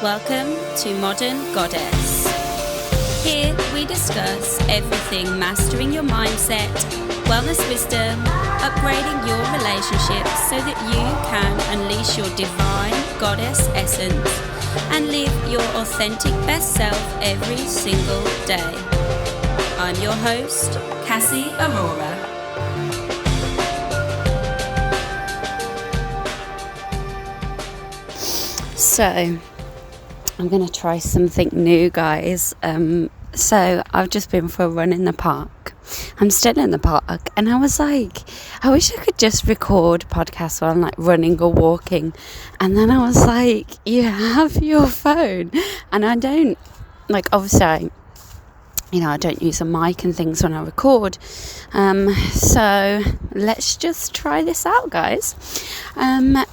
Welcome to Modern Goddess. Here we discuss everything mastering your mindset, wellness wisdom, upgrading your relationships so that you can unleash your divine goddess essence and live your authentic best self every single day. I'm your host, Cassie Aurora. So, I'm going to try something new, guys. So I've just been for a run in the park. I'm still in the park, and I was like, I wish I could just record podcasts while I'm like running or walking. And then I was like, you have your phone, and I don't, like, obviously I don't use a mic and things when I record. So let's just try this out, guys.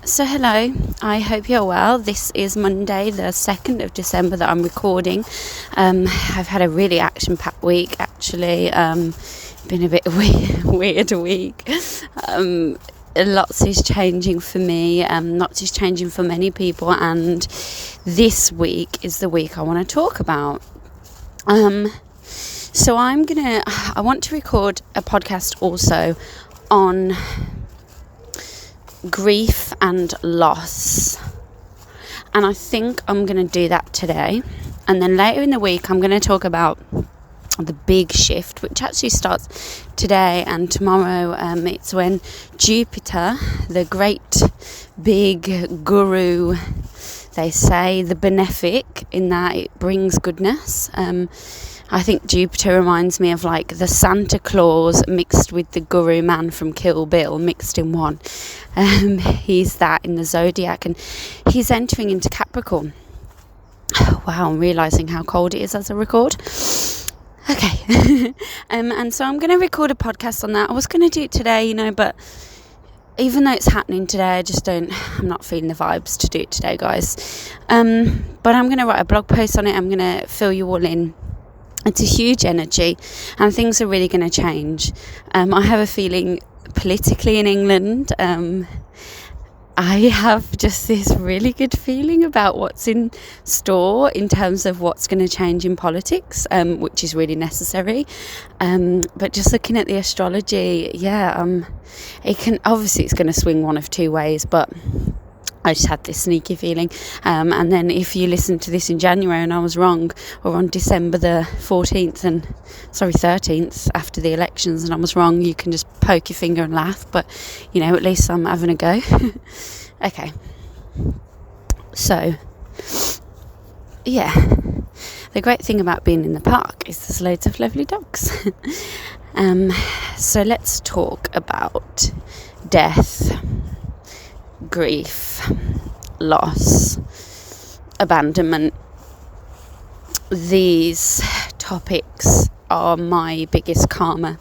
So hello, I hope you're well. This is Monday, the 2nd of December that I'm recording. I've had a really action-packed week, actually. Been a bit weird week. Lots is changing for me. Lots is changing for many people. And this week is the week I want to talk about. So I want to record a podcast also on grief and loss. And I think I'm going to do that today. And then later in the week, I'm going to talk about the big shift, which actually starts today and tomorrow. It's when Jupiter, the great big guru, they say the benefic, in that it brings goodness. I think Jupiter reminds me of like the Santa Claus mixed with the guru man from Kill Bill mixed in one. He's that in the zodiac, and he's entering into Capricorn. Wow, I'm realising how cold it is as I record. Okay. And so I'm going to record a podcast on that. I was going to do it today, but even though it's happening today, I'm not feeling the vibes to do it today, guys. But I'm going to write a blog post on it. I'm going to fill you all in. It's a huge energy, and things are really going to change. I have a feeling politically in England, I have just this really good feeling about what's in store in terms of what's going to change in politics, which is really necessary. But just looking at the astrology, it's going to swing one of two ways, but I just had this sneaky feeling. And then if you listen to this in January and I was wrong, or on December the 13th after the elections and I was wrong, you can just poke your finger and laugh. But, at least I'm having a go. Okay. So, the great thing about being in the park is there's loads of lovely dogs. So let's talk about death, grief, loss, abandonment. These topics are my biggest karma,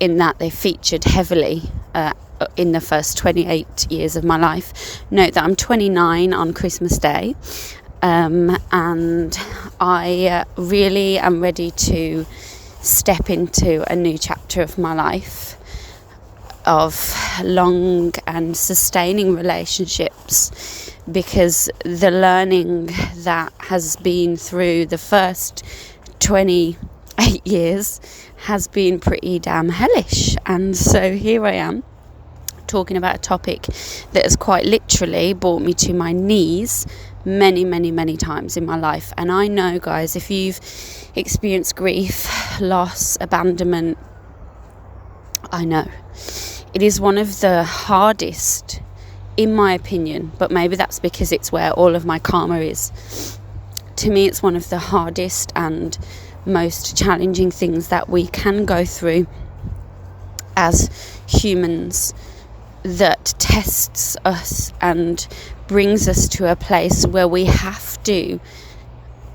in that they featured heavily in the first 28 years of my life. Note that I'm 29 on Christmas Day, and I really am ready to step into a new chapter of my life, of long and sustaining relationships, because the learning that has been through the first 28 years has been pretty damn hellish. And so here I am talking about a topic that has quite literally brought me to my knees many, many, many times in my life. And I know, guys, if you've experienced grief, loss, abandonment, I know it is one of the hardest, in my opinion, but maybe that's because it's where all of my karma is. To me, it's one of the hardest and most challenging things that we can go through as humans, that tests us and brings us to a place where we have to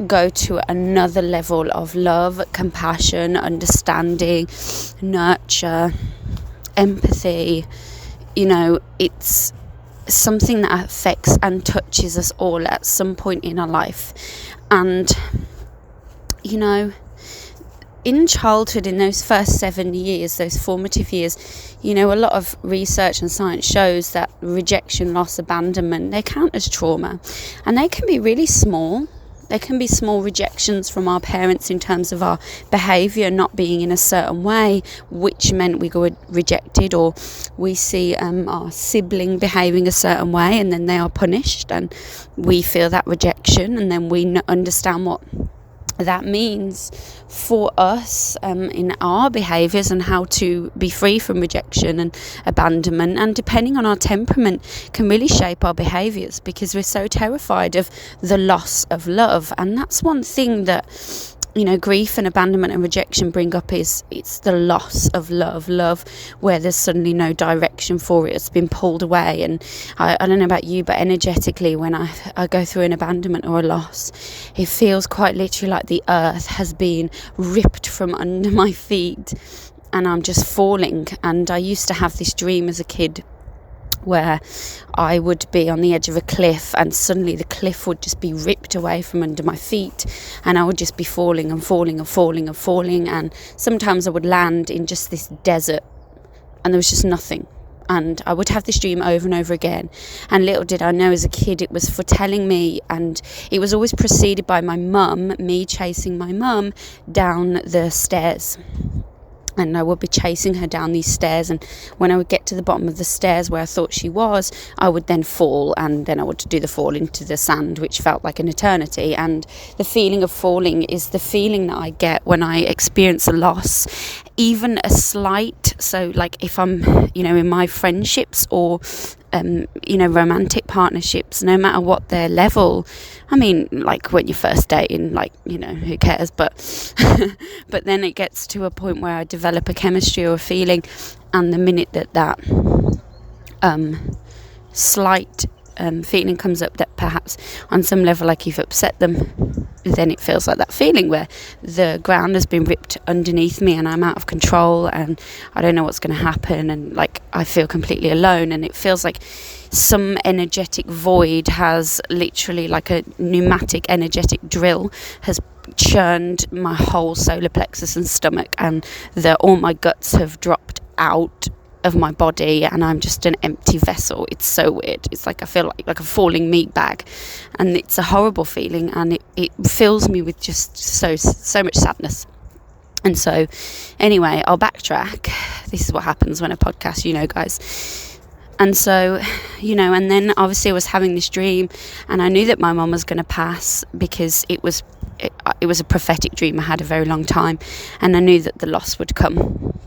go to another level of love, compassion, understanding, nurture, empathy. It's something that affects and touches us all at some point in our life. And in childhood, in those first 7 years, those formative years, a lot of research and science shows that rejection, loss, abandonment, they count as trauma, and they can be really small. They can be small rejections from our parents in terms of our behaviour not being in a certain way, which meant we got rejected, or we see our sibling behaving a certain way and then they are punished and we feel that rejection, and then we understand what that means for us in our behaviours and how to be free from rejection and abandonment, and depending on our temperament can really shape our behaviours, because we're so terrified of the loss of love. And that's one thing that grief and abandonment and rejection bring up, is it's the loss of love where there's suddenly no direction for it. It's been pulled away. And I don't know about you, but energetically, when I go through an abandonment or a loss, it feels quite literally like the earth has been ripped from under my feet and I'm just falling. And I used to have this dream as a kid where I would be on the edge of a cliff and suddenly the cliff would just be ripped away from under my feet and I would just be falling and falling and falling and falling, and sometimes I would land in just this desert and there was just nothing. And I would have this dream over and over again, and little did I know as a kid it was foretelling me, and it was always preceded by me chasing my mum down the stairs. And I would be chasing her down these stairs, and when I would get to the bottom of the stairs where I thought she was, I would then fall, and then I would do the fall into the sand, which felt like an eternity. And the feeling of falling is the feeling that I get when I experience a loss, even a slight. So like if I'm in my friendships or romantic partnerships, no matter what their level, I mean, like when you're first dating, who cares, but but then it gets to a point where I develop a chemistry or a feeling, and the minute that slight feeling comes up that perhaps on some level like you've upset them, then it feels like that feeling where the ground has been ripped underneath me and I'm out of control and I don't know what's going to happen, and like I feel completely alone, and it feels like some energetic void has literally, like a pneumatic energetic drill, has churned my whole solar plexus and stomach, and all my guts have dropped out of my body and I'm just an empty vessel. It's so weird. It's like I feel like a falling meat bag, and it's a horrible feeling, and it fills me with just so much sadness. And so anyway, I'll backtrack. This is what happens when I podcast, guys. And so, and then obviously I was having this dream, and I knew that my mum was going to pass because it was a prophetic dream I had a very long time, and I knew that the loss would come.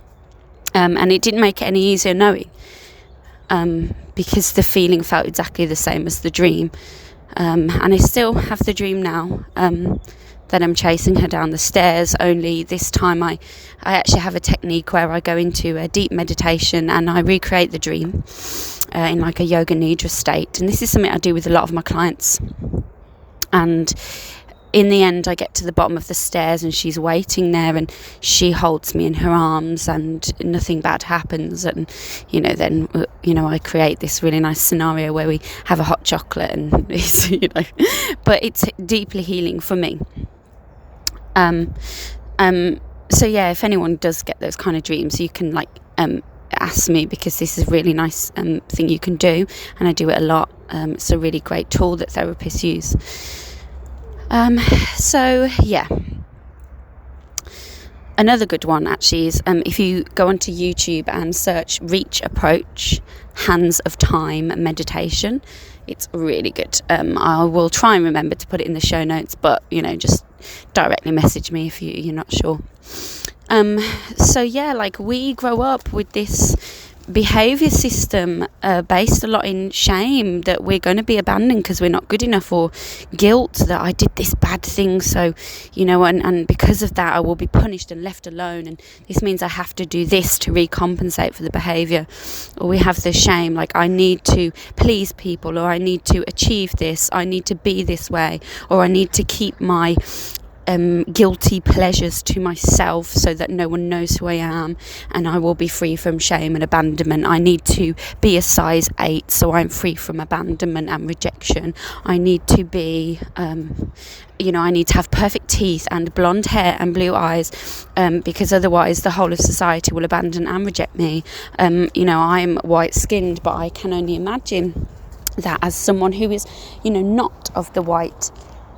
And it didn't make it any easier knowing, because the feeling felt exactly the same as the dream. And I still have the dream now, that I'm chasing her down the stairs, only this time I actually have a technique where I go into a deep meditation and I recreate the dream in like a yoga nidra state. And this is something I do with a lot of my clients. And in the end, I get to the bottom of the stairs and she's waiting there and she holds me in her arms and nothing bad happens. And, then, I create this really nice scenario where we have a hot chocolate and it's, but it's deeply healing for me. So yeah, if anyone does get those kind of dreams, you can ask me, because this is a really nice thing you can do, and I do it a lot. It's a really great tool that therapists use. So yeah, another good one actually is if you go onto YouTube and search Reach Approach Hands of Time meditation, it's really good. I will try and remember to put it in the show notes, but just directly message me if you're not sure. So yeah, we grow up with this behavior system based a lot in shame, that we're going to be abandoned because we're not good enough, or guilt that I did this bad thing, so and because of that I will be punished and left alone, and this means I have to do this to recompensate for the behavior. Or we have the shame, like I need to please people, or I need to achieve this, I need to be this way, or I need to keep my guilty pleasures to myself so that no one knows who I am, and I will be free from shame and abandonment. I need to be a size 8 so I'm free from abandonment and rejection. I need to be I need to have perfect teeth and blonde hair and blue eyes, because otherwise the whole of society will abandon and reject me. I'm white skinned, but I can only imagine that as someone who is not of the white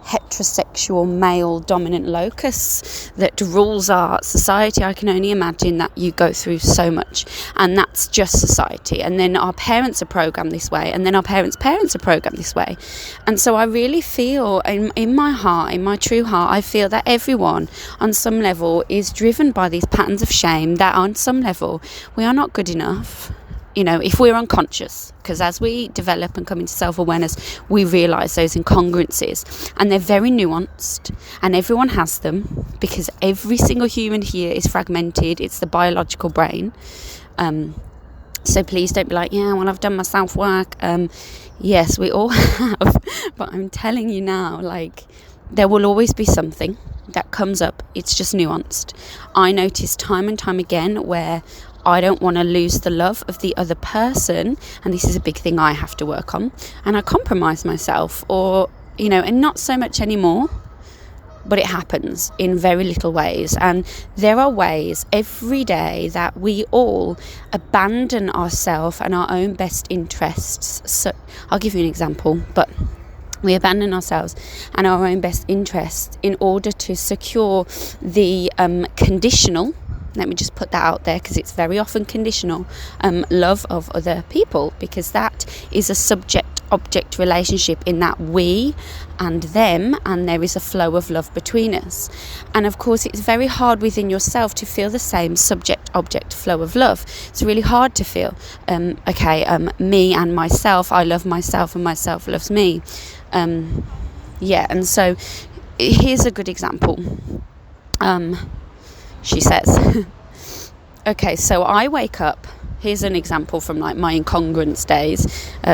heterosexual male dominant locus that rules our society, I can only imagine that you go through so much, and that's just society. And then our parents are programmed this way, and then our parents' parents are programmed this way. And so I really feel in my heart, in my true heart, I feel that everyone on some level is driven by these patterns of shame, that on some level we are not good enough. If we're unconscious, because as we develop and come into self-awareness, we realise those incongruencies, and they're very nuanced, and everyone has them, because every single human here is fragmented. It's the biological brain. So please don't be like, I've done my self-work. Yes, we all have, but I'm telling you now, there will always be something that comes up. It's just nuanced. I notice time and time again where I don't want to lose the love of the other person, and this is a big thing I have to work on, and I compromise myself, and not so much anymore, but it happens in very little ways. And there are ways every day that we all abandon ourselves and our own best interests. So I'll give you an example, but we abandon ourselves and our own best interests in order to secure the conditional, let me just put that out there because it's very often conditional, love of other people, because that is a subject-object relationship in that we and them, and there is a flow of love between us. And of course it's very hard within yourself to feel the same subject-object flow of love. It's really hard to feel, me and myself, I love myself and myself loves me. And so here's a good example. She says, okay, so I wake up, here's an example from my incongruence days,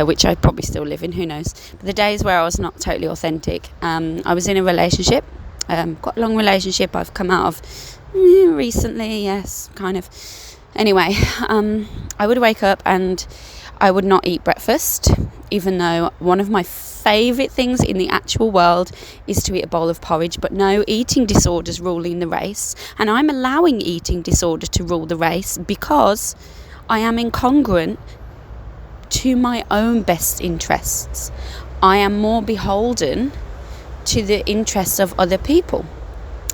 which I probably still live in, who knows, but the days where I was not totally authentic. I was in a relationship, quite a long relationship I've come out of recently, yes, kind of. Anyway, I would wake up and I would not eat breakfast, even though one of my favourite things in the actual world is to eat a bowl of porridge. But no, eating disorders ruling the race, and I'm allowing eating disorder to rule the race because I am incongruent to my own best interests. I am more beholden to the interests of other people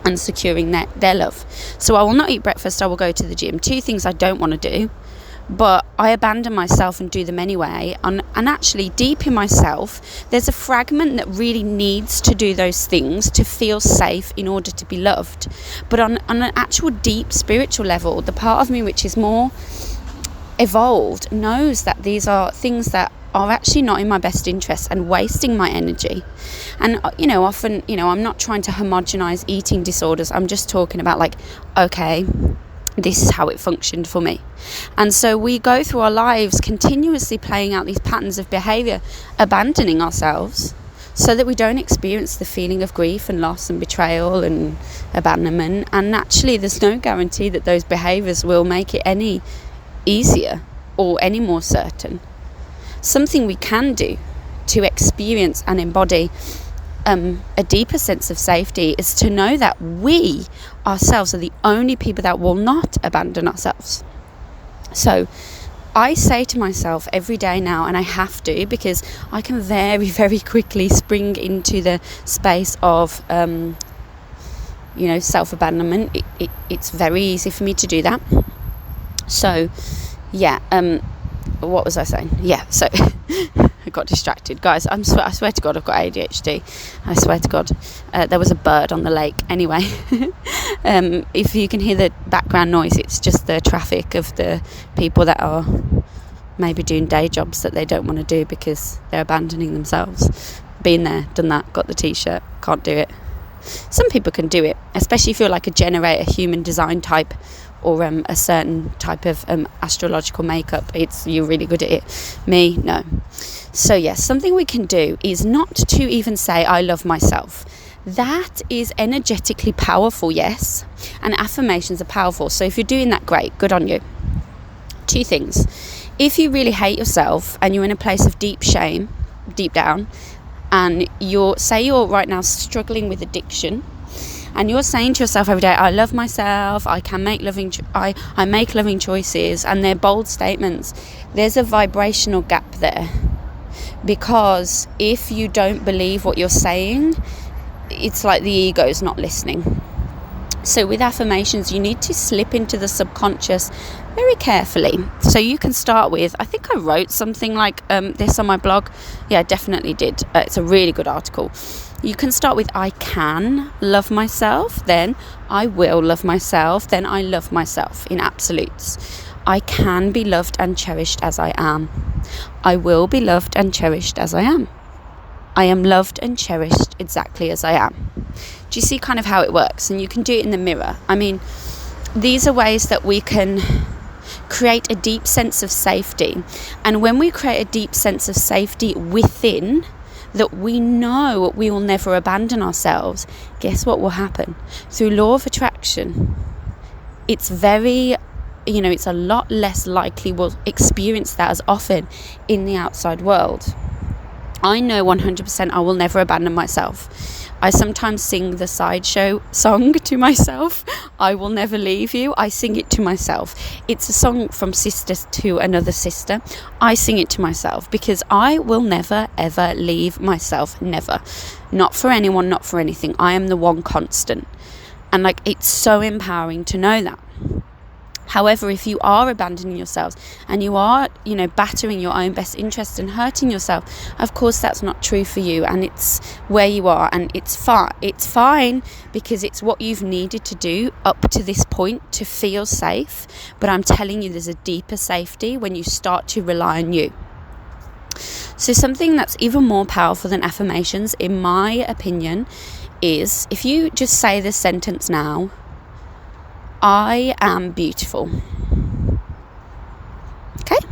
and securing their love. So I will not eat breakfast, I will go to the gym. 2 things I don't want to do, but I abandon myself and do them anyway. And actually deep in myself there's a fragment that really needs to do those things to feel safe in order to be loved. But on an actual deep spiritual level, the part of me which is more evolved knows that these are things that are actually not in my best interest and wasting my energy. And often I'm not trying to homogenize eating disorders. I'm just talking about okay, this is how it functioned for me. And so we go through our lives continuously playing out these patterns of behavior, abandoning ourselves so that we don't experience the feeling of grief and loss and betrayal and abandonment. And actually there's no guarantee that those behaviors will make it any easier or any more certain. Something we can do to experience and embody a deeper sense of safety is to know that we ourselves are the only people that will not abandon ourselves. So I say to myself every day now, and I have to, because I can very, very quickly spring into the space of self-abandonment. It's very easy for me to do that. So what was I saying? So I got distracted, guys. I swear to God I've got ADHD. I swear to God. There was a bird on the lake. Anyway, if you can hear the background noise, it's just the traffic of the people that are maybe doing day jobs that they don't want to do because they're abandoning themselves. Been there, done that, got the t-shirt, can't do it. Some people can do it, especially if you're like a generator, human design type, or a certain type of astrological makeup. You're really good at it. Me, no. So yes, something we can do is not to even say I love myself. That is energetically powerful, yes. And affirmations are powerful. So if you're doing that, great, good on you. 2 things. If you really hate yourself and you're in a place of deep shame, deep down, and you're right now struggling with addiction, and you're saying to yourself every day, I love myself, I make loving choices, and they're bold statements, there's a vibrational gap there. Because if you don't believe what you're saying, it's like the ego's not listening. So with affirmations, you need to slip into the subconscious very carefully. So you can start with, I think I wrote something like this on my blog. Yeah, I definitely did. It's a really good article. You can start with, I can love myself, then I will love myself, then I love myself in absolutes. I can be loved and cherished as I am. I will be loved and cherished as I am. I am loved and cherished exactly as I am. Do you see kind of how it works? And you can do it in the mirror. I mean, these are ways that we can create a deep sense of safety. And when we create a deep sense of safety within, that we know we will never abandon ourselves, guess what will happen? Through law of attraction, it's a lot less likely we'll experience that as often in the outside world. I know 100% I will never abandon myself. I sometimes sing the Sideshow song to myself. I will never leave you. I sing it to myself. It's a song from sister to another sister. I sing it to myself because I will never, ever leave myself. Never. Not for anyone, not for anything. I am the one constant. And it's so empowering to know that. However, if you are abandoning yourselves and you are, battering your own best interest and hurting yourself, of course that's not true for you, and it's where you are, and it's fine. It's fine because it's what you've needed to do up to this point to feel safe. But I'm telling you, there's a deeper safety when you start to rely on you. So something that's even more powerful than affirmations, in my opinion, is if you just say this sentence now, I am beautiful. Okay?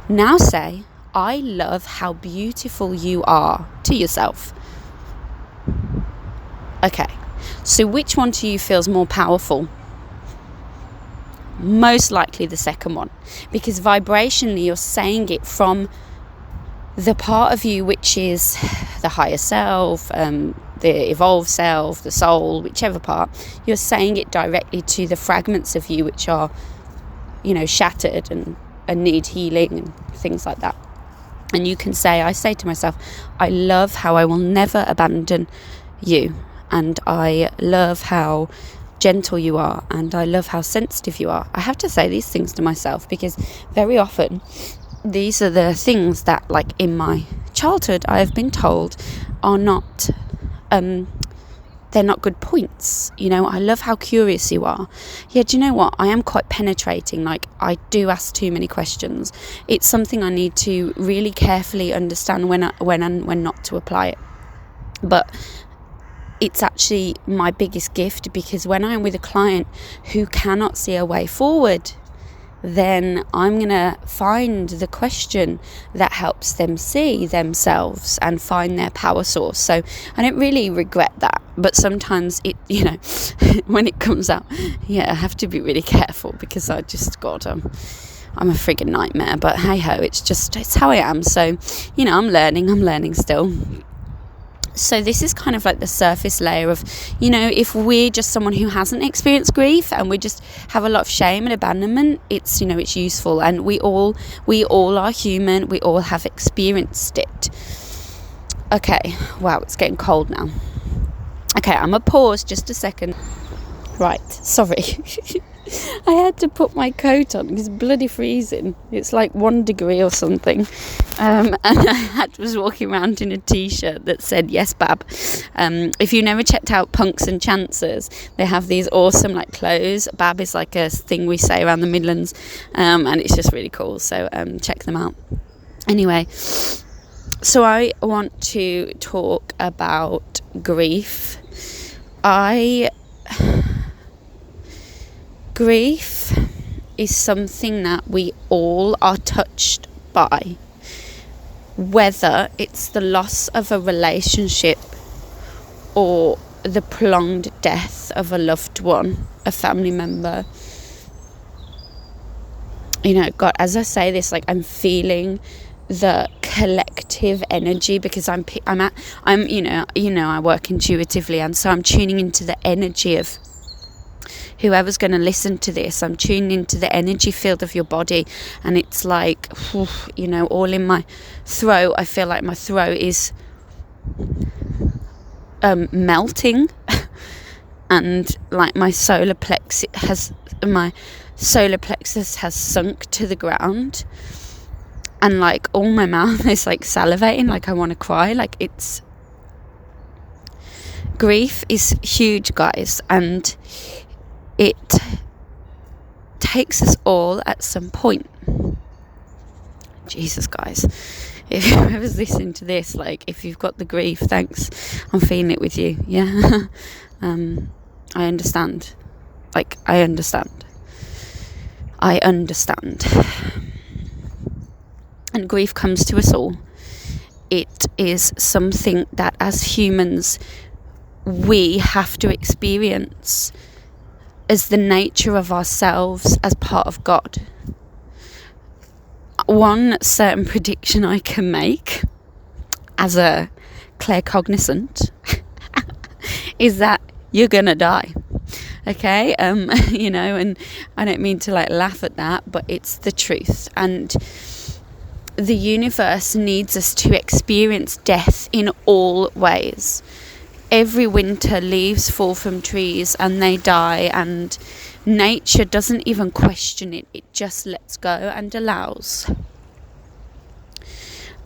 Now say, I love how beautiful you are to yourself. Okay. So which one to you feels more powerful? Most likely the second one. Because vibrationally you're saying it from the part of you which is the higher self, the evolved self, the soul, whichever part, you're saying it directly to the fragments of you which are, shattered and need healing and things like that. And you can say, I say to myself, I love how I will never abandon you, and I love how gentle you are, and I love how sensitive you are. I have to say these things to myself because very often these are the things that, in my childhood, I have been told are not they're not good points. I love how curious you are. Yeah, do you know what? I am quite penetrating. I do ask too many questions. It's something I need to really carefully understand when not to apply it. But it's actually my biggest gift, because when I'm with a client who cannot see a way forward, then I'm going to find the question that helps them see themselves and find their power source. So I don't really regret that, but sometimes it, when it comes out, I have to be really careful, because I'm a friggin' nightmare. But hey ho, it's how I am. So, I'm learning still. So this is kind of like the surface layer of, if we're just someone who hasn't experienced grief and we just have a lot of shame and abandonment, it's useful. And we all are human. We all have experienced it. Okay. Wow, it's getting cold now. Okay, I'm going to pause just a second. Right, sorry. I had to put my coat on. It's bloody freezing. It's 1 degree or something. And I was walking around in a t-shirt that said, yes, Bab. If you never checked out Punks and Chancers, they have these awesome clothes. Bab is a thing we say around the Midlands. And it's just really cool. So check them out. Anyway, so I want to talk about grief. Grief is something that we all are touched by, whether it's the loss of a relationship or the prolonged death of a loved one, a family member. You know, God, as I say this, like, I'm feeling the collective energy, because I'm you know, I work intuitively, and so I'm tuning into the energy of whoever's going to listen to this. I'm tuning into the energy field of your body, and it's like, you know, all in my throat. I feel like my throat is melting, and like my solar plexus has sunk to the ground, and like all my mouth is like salivating, like I want to cry. Like, it's, grief is huge, guys, and it takes us all at some point. Jesus, guys, if whoever's listening to this, like, if you've got the grief, thanks, I'm feeling it with you. Yeah. I understand. Like, I understand. And grief comes to us all. It is something that as humans we have to experience as the nature of ourselves, as part of God. One certain prediction I can make as a claircognizant is that you're gonna die. Okay, you know, and I don't mean to like laugh at that, but it's the truth. And the universe needs us to experience death in all ways. Every winter leaves fall from trees and they die, and nature doesn't even question it. It just lets go and allows.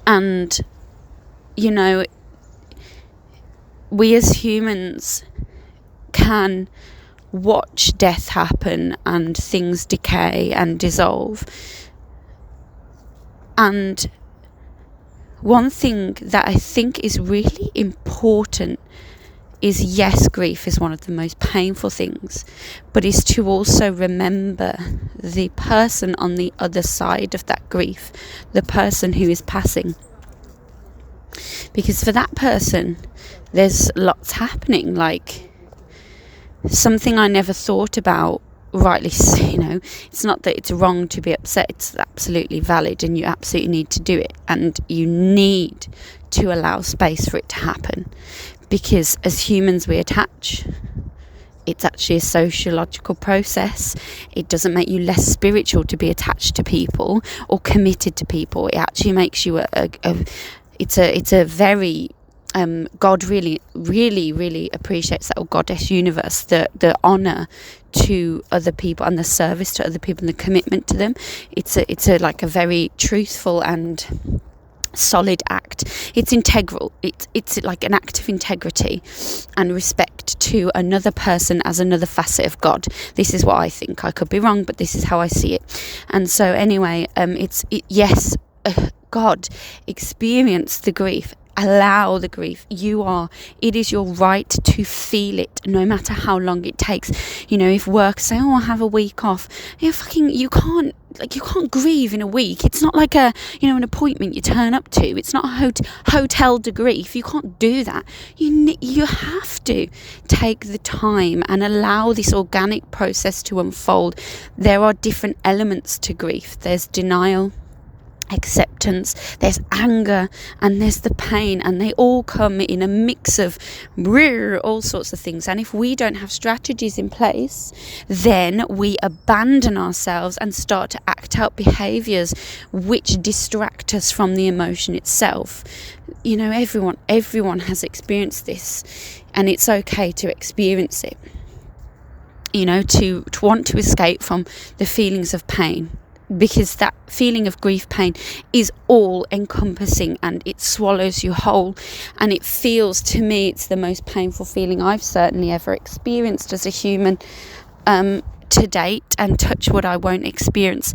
And, you know, we as humans can watch death happen and things decay and dissolve. And one thing that I think is really important is, yes, grief is one of the most painful things, but is to also remember the person on the other side of that grief, the person who is passing. Because for that person, there's lots happening, like something I never thought about, rightly, you know, it's not that it's wrong to be upset, it's absolutely valid, and you absolutely need to do it, and you need to allow space for it to happen. Because as humans we attach. It's actually a sociological process. It doesn't make you less spiritual to be attached to people or committed to people. It actually makes you it's a very God really appreciates that, or goddess universe, the honor to other people and the service to other people and the commitment to them. It's a like a very truthful and solid act. It's integral. It's like an act of integrity and respect to another person as another facet of God. This is what I think. I could be wrong, but this is how I see it. And so anyway, yes, God, experience the grief. Allow the grief. It is your right to feel it, no matter how long it takes. You know, if work say, I have a week off, you can't grieve in a week. It's not like an appointment you turn up to. It's not a hotel de grief. You can't do that. You have to take the time and allow this organic process to unfold. There are different elements to grief. There's denial, acceptance, there's anger, and there's the pain, and they all come in a mix of all sorts of things. And if we don't have strategies in place, then we abandon ourselves and start to act out behaviors which distract us from the emotion itself. You know, everyone has experienced this, and it's okay to experience it, you know, to want to escape from the feelings of pain. Because that feeling of grief, pain is all encompassing, and it swallows you whole, and it feels, to me, it's the most painful feeling I've certainly ever experienced as a human to date, and touch wood, I won't experience,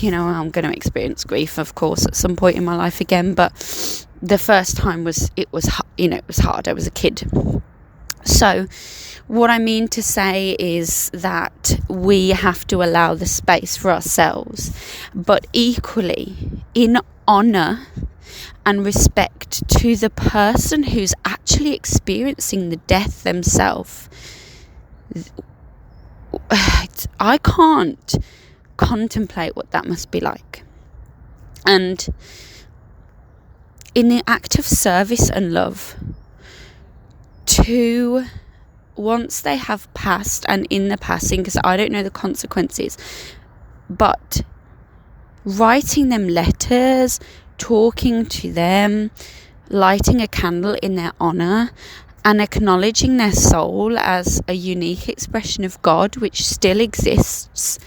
you know, I'm going to experience grief, of course, at some point in my life again, but the first time it was hard. I was a kid. So what I mean to say is that we have to allow the space for ourselves, but equally, in honor and respect to the person who's actually experiencing the death themselves. I can't contemplate what that must be like. And in the act of service and love, to once they have passed, and in the passing, because I don't know the consequences, but writing them letters, talking to them, lighting a candle in their honor, and acknowledging their soul as a unique expression of God which still exists,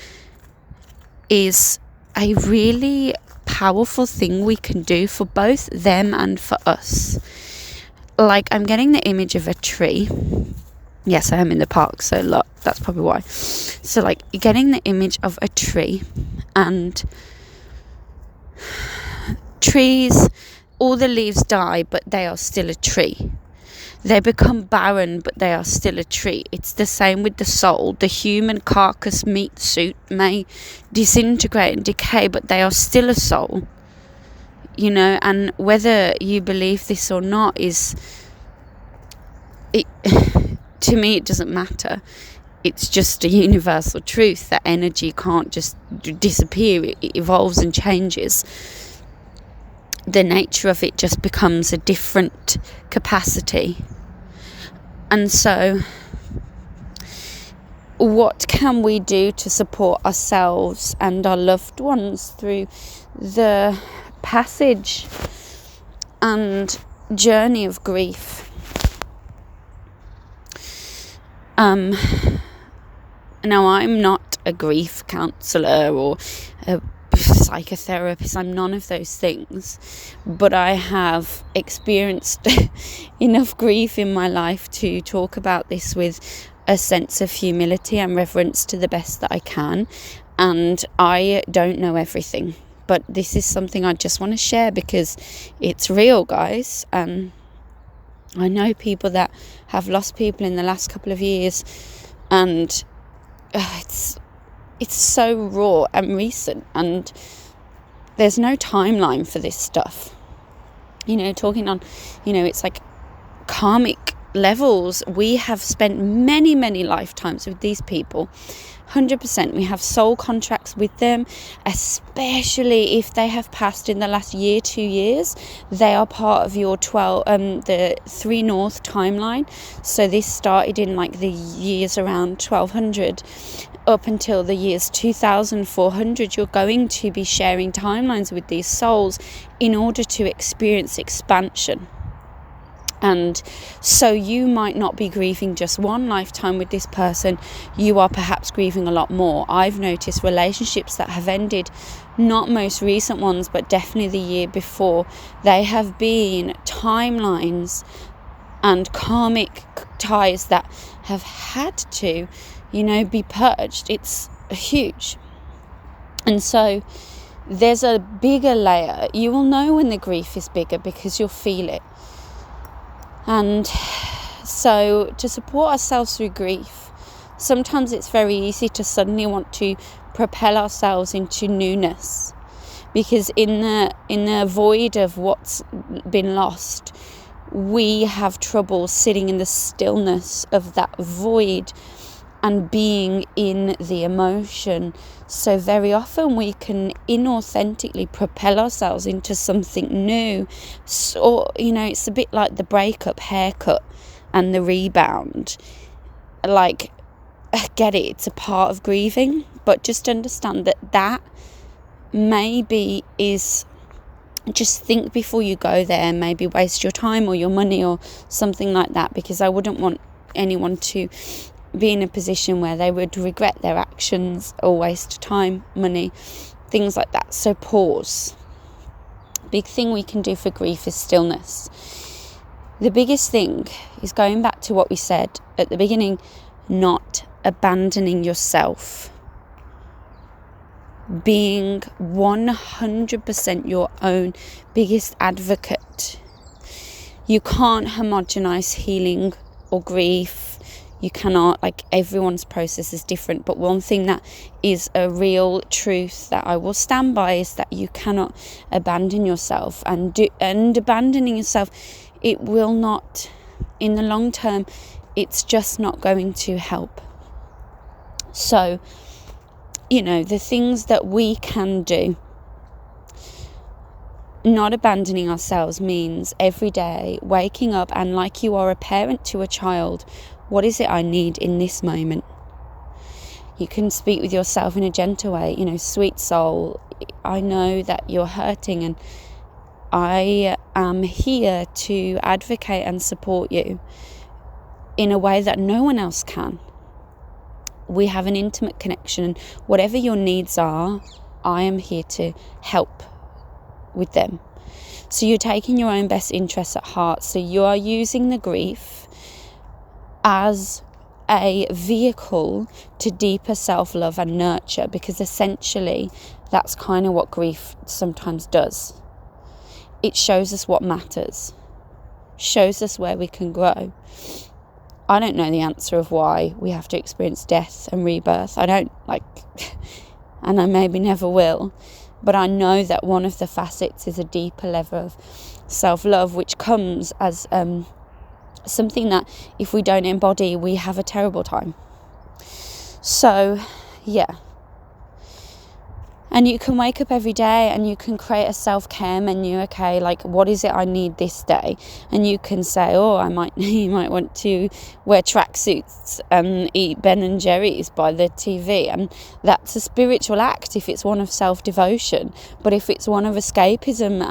is a really powerful thing we can do for both them and for us. Like, I'm getting the image of a tree. Yes, I am in the park, so look, that's probably why. So, like, you're getting the image of a tree, and trees, all the leaves die, but they are still a tree. They become barren, but they are still a tree. It's the same with the soul. The human carcass meat suit may disintegrate and decay, but they are still a soul. You know, and whether you believe this or not to me, it doesn't matter. It's just a universal truth that energy can't just disappear. It evolves and changes. The nature of it just becomes a different capacity. And so, what can we do to support ourselves and our loved ones through the passage and journey of grief? Now, I'm not a grief counsellor or a psychotherapist. I'm none of those things, but I have experienced enough grief in my life to talk about this with a sense of humility and reverence to the best that I can. And I don't know everything, but this is something I just want to share because it's real, guys. I know people that have lost people in the last couple of years, and it's so raw and recent, and there's no timeline for this stuff. You know, talking on, it's like karmic levels. We have spent many, many lifetimes with these people. 100%. We have soul contracts with them, especially if they have passed in the last year, 2 years. They are part of your the 3 North timeline. So this started in like the years around 1200 up until the years 2400. You're going to be sharing timelines with these souls in order to experience expansion. And so you might not be grieving just one lifetime with this person. You are perhaps grieving a lot more. I've noticed relationships that have ended, not most recent ones, but definitely the year before. They have been timelines and karmic ties that have had to, be purged. It's huge. And so there's a bigger layer. You will know when the grief is bigger because you'll feel it. And so to support ourselves through grief, sometimes it's very easy to suddenly want to propel ourselves into newness, because in the void of what's been lost, we have trouble sitting in the stillness of that void and being in the emotion. So very often we can inauthentically propel ourselves into something new. So, it's a bit like the breakup, haircut, and the rebound. Like, I get it, it's a part of grieving, but just understand that maybe is, just think before you go there, and maybe waste your time or your money or something like that, because I wouldn't want anyone to be in a position where they would regret their actions or waste time, money, things like that. So pause. Big thing we can do for grief is stillness. The biggest thing is going back to what we said at the beginning, not abandoning yourself. Being 100% your own biggest advocate. You can't homogenize healing or grief. You cannot, like, everyone's process is different. But one thing that is a real truth that I will stand by is that you cannot abandon yourself. And abandoning yourself, it will not, in the long term, it's just not going to help. So, the things that we can do, not abandoning ourselves means every day waking up and, like you are a parent to a child, what is it I need in this moment? You can speak with yourself in a gentle way, sweet soul, I know that you're hurting and I am here to advocate and support you in a way that no one else can. We have an intimate connection. Whatever your needs are, I am here to help with them. So you're taking your own best interests at heart. So you are using the grief as a vehicle to deeper self-love and nurture, because essentially that's kind of what grief sometimes does. It shows us what matters, shows us where we can grow. I don't know the answer of why we have to experience death and rebirth. I don't, and I maybe never will. But I know that one of the facets is a deeper level of self-love, which comes as something that if we don't embody, we have a terrible time. So, yeah. And you can wake up every day and you can create a self-care menu. Okay, what is it I need this day? And you can say, you might want to wear tracksuits and eat Ben and Jerry's by the TV. And that's a spiritual act if it's one of self-devotion. But if it's one of escapism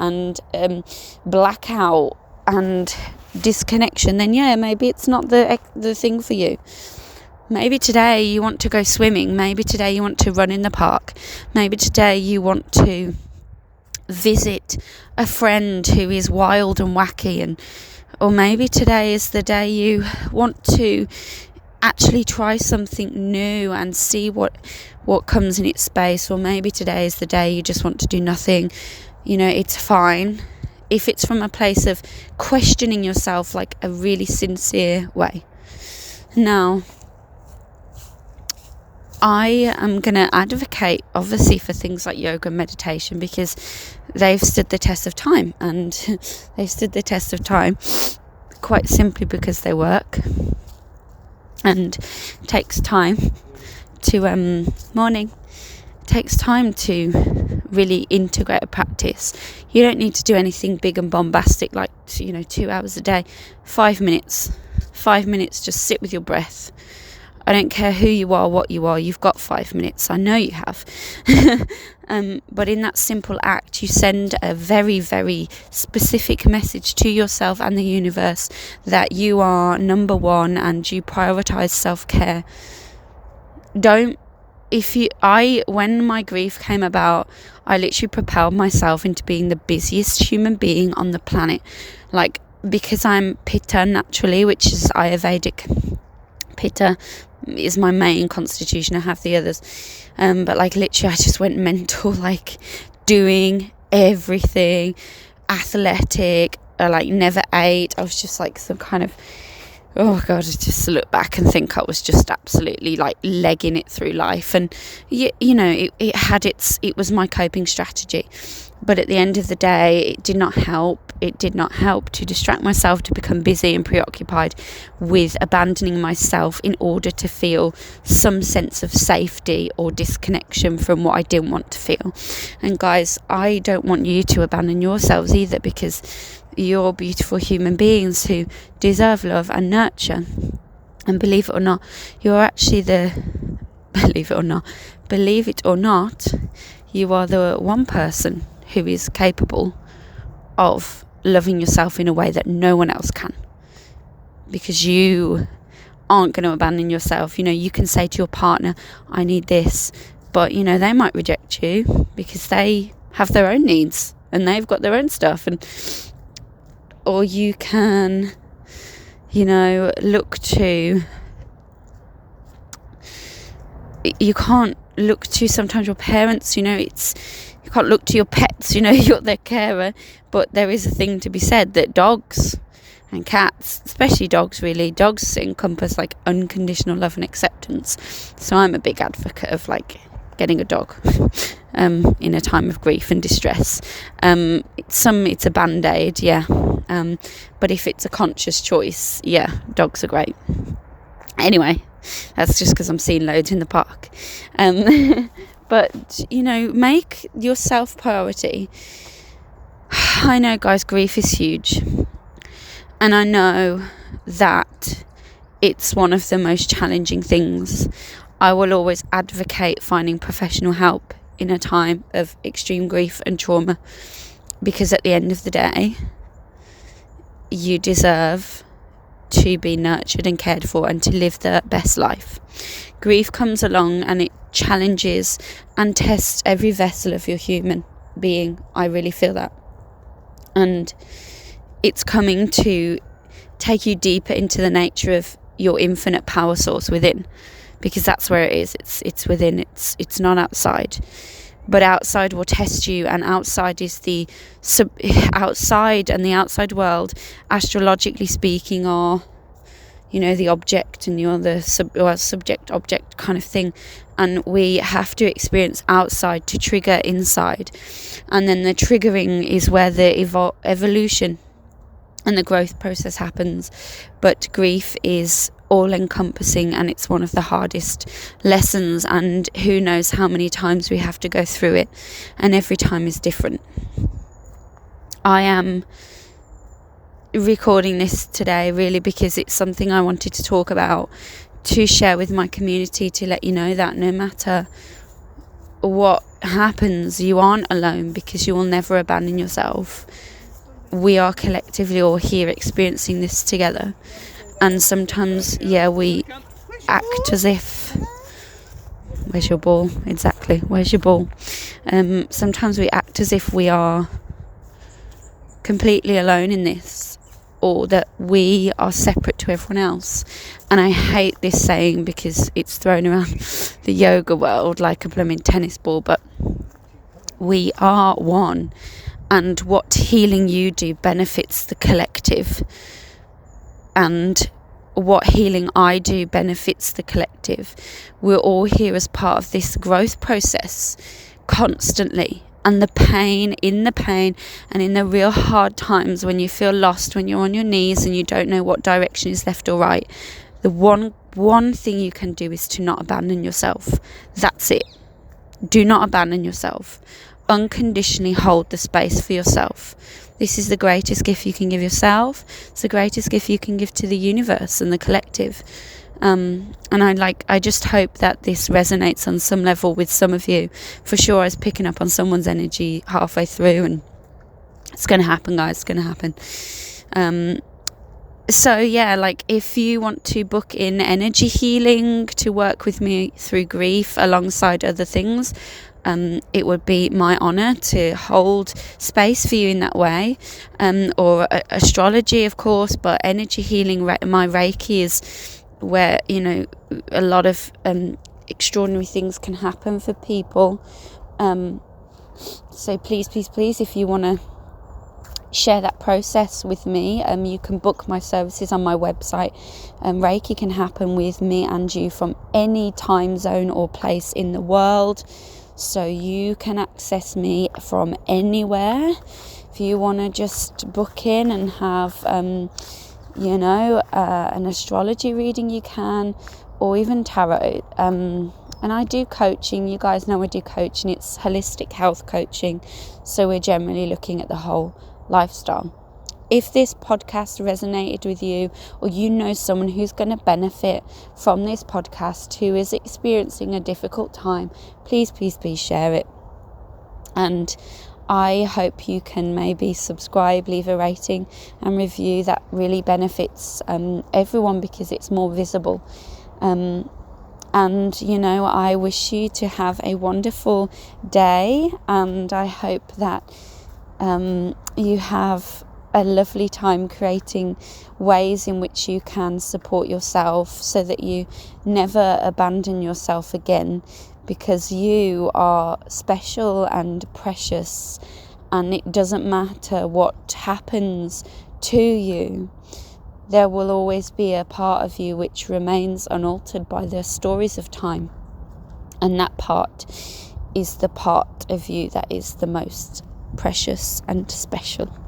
and blackout and disconnection, then maybe it's not the thing for you. Maybe today you want to go swimming. Maybe today you want to run in the park. Maybe today you want to visit a friend who is wild and wacky. Or maybe today is the day you want to actually try something new and see what comes in its space. Or maybe today is the day you just want to do nothing. It's fine if it's from a place of questioning yourself, a really sincere way. Now, I am going to advocate, obviously, for things like yoga and meditation because they've stood the test of time. And they've stood the test of time quite simply because they work. And it takes time to, takes time to really integrate a practice. You don't need to do anything big and bombastic 2 hours a day. 5 minutes. 5 minutes, just sit with your breath. I don't care who you are, what you are, you've got 5 minutes. I know you have. But in that simple act, you send a very, very specific message to yourself and the universe that you are number one and you prioritize self-care. When my grief came about, I literally propelled myself into being the busiest human being on the planet. Because I'm Pitta naturally, which is Ayurvedic. Pitta is my main constitution. I have the others. But literally I just went mental, doing everything, athletic, never ate. I was just some kind of, oh God, I just look back and think I was just absolutely legging it through life. And it was my coping strategy. But at the end of the day, it did not help. It did not help to distract myself, to become busy and preoccupied with abandoning myself in order to feel some sense of safety or disconnection from what I didn't want to feel. And guys, I don't want you to abandon yourselves either, because you're beautiful human beings who deserve love and nurture. And believe it or not, you are the one person who is capable of loving yourself in a way that no one else can, because you aren't going to abandon yourself. You can say to your partner, I need this, but they might reject you because they have their own needs and they've got their own stuff. Or you can you can't look to sometimes your parents. You can't look to your pets. You're their carer. But there is a thing to be said that dogs and cats, especially dogs. Really, dogs encompass like unconditional love and acceptance. So I'm a big advocate of like getting a dog in a time of grief and distress. It's a band-aid, yeah, but if it's a conscious choice, yeah, dogs are great. Anyway, that's just because I'm seeing loads in the park. But make yourself priority. I know, guys, grief is huge, and I know that it's one of the most challenging things. I will always advocate finding professional help in a time of extreme grief and trauma, because at the end of the day, you deserve to be nurtured and cared for and to live the best life. Grief comes along and it challenges and tests every vessel of your human being. I really feel that. And it's coming to take you deeper into the nature of your infinite power source within, because that's where it is. It's within. It's not outside. But outside will test you, and outside is the outside, and the outside world, astrologically speaking, are the object, and you're the subject object kind of thing. And we have to experience outside to trigger inside, and then the triggering is where the evolution and the growth process happens. But grief is all-encompassing, and it's one of the hardest lessons, and who knows how many times we have to go through it, and every time is different. I am recording this today really because it's something I wanted to talk about, to share with my community, to let you know that no matter what happens, you aren't alone, because you will never abandon yourself. We are collectively all here experiencing this together. And sometimes, we act as if... Where's your ball? Exactly. Where's your ball? Sometimes we act as if we are completely alone in this, or that we are separate to everyone else. And I hate this saying because it's thrown around the yoga world like a blooming tennis ball, but we are one. And what healing you do benefits the collective. And what healing I do benefits the collective. We're all here as part of this growth process constantly. And the pain and in the real hard times when you feel lost, when you're on your knees and you don't know what direction is left or right, the one thing you can do is to not abandon yourself. That's it. Do not abandon yourself. Unconditionally hold the space for yourself. This is the greatest gift you can give yourself. It's the greatest gift you can give to the universe and the collective. And I just hope that this resonates on some level with some of you. For sure, I was picking up on someone's energy halfway through, and it's going to happen, guys. It's going to happen. If you want to book in energy healing to work with me through grief alongside other things, it would be my honor to hold space for you in that way, or astrology, of course, but energy healing, my Reiki is where a lot of extraordinary things can happen for people. So please, if you want to share that process with me, you can book my services on my website. Reiki can happen with me and you from any time zone or place in the world, so you can access me from anywhere. If you want to just book in and have an astrology reading, you can, or even tarot. And I do coaching. You guys know I do coaching. It's holistic health coaching, so we're generally looking at the whole lifestyle. If this podcast resonated with you, or you know someone who's going to benefit from this podcast who is experiencing a difficult time, please share it. And I hope you can maybe subscribe, leave a rating and review. That really benefits everyone, because it's more visible. I wish you to have a wonderful day, and I hope that you have a lovely time creating ways in which you can support yourself, so that you never abandon yourself again, because you are special and precious, and it doesn't matter what happens to you, there will always be a part of you which remains unaltered by the stories of time. And that part is the part of you that is the most precious and special.